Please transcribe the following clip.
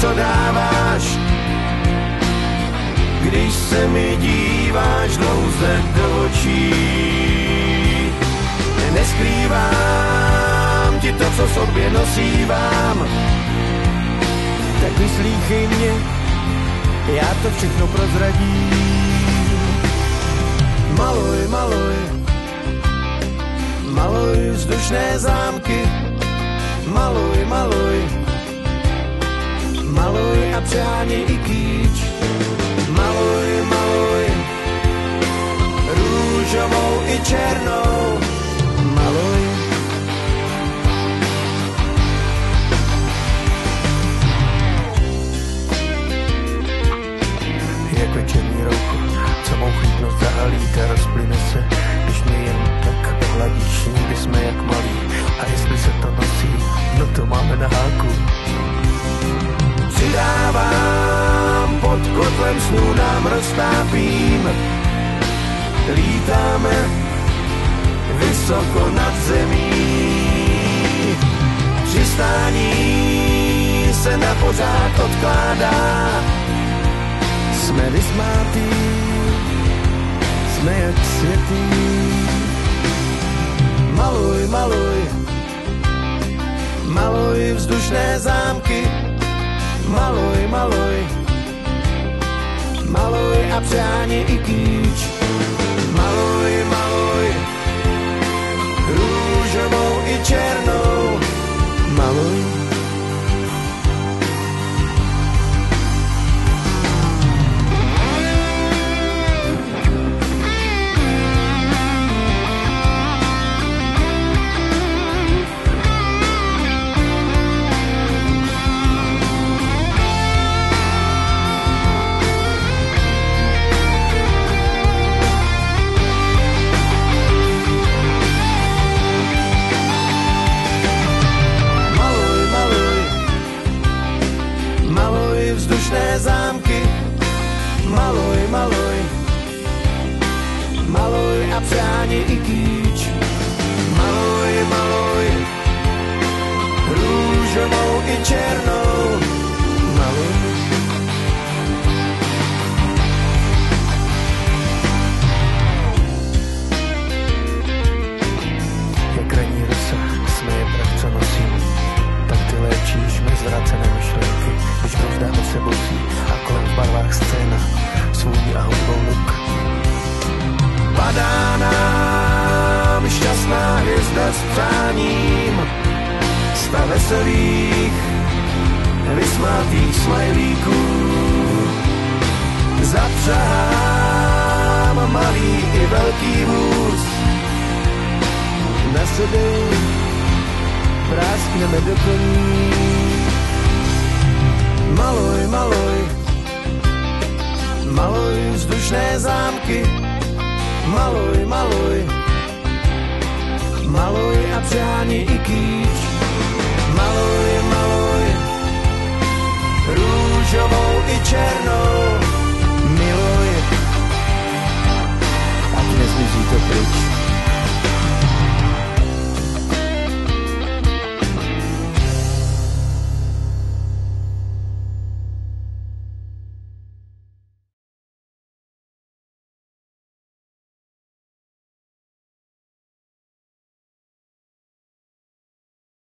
co dáváš, když se mi díváš dlouze do očí. Neskrývám ti to, co sobě nosívám, tak vyslíchej mě, já to všechno prozradím. Maluj, maluj, maluj vzdušné zámky, maluj, maluj, maluj a přeháněj i kýč. Maluj, maluj, růžovou i černou, maluj. Jak večerní roucho, co mou chytnost zahalíte, rozplyne se, když mě jen tak ohladíš. Nikdy jsme jak malí, a jestli se to nosí, no to máme na háku. Přidávám pod kotlem snů, nám roztápím, lítáme vysoko nad zemí. Přistání se na pořád odkládá, jsme vysmátí, jsme jak světí. Maluj, maluj, maluj vzdušné zámky, maluj, maluj, maluj a přeháněj i kýč. Maluj, maluj, růžovou i černou, maluj. Zámky, maluj, maluj, maluj a přeháněj i kýč. Maluj, maluj, růžovou i černou, maluj. Jak ranní rosa, směje prach, co nosím, tak ty léčíš mé zvrácené myšlenky, když rozdáme se bosí a kolem v barvách scéna, svůní a hudbou luk. Padá nám šťastná hvězda s přáním, sta veselých, vysmátých smajlíků. Zapřahám malý i velký vůz, na sebe práskneme do koní. Maluj, maluj, maluj vzdušné zámky, maluj, maluj, maluj a přeháněj i kýč.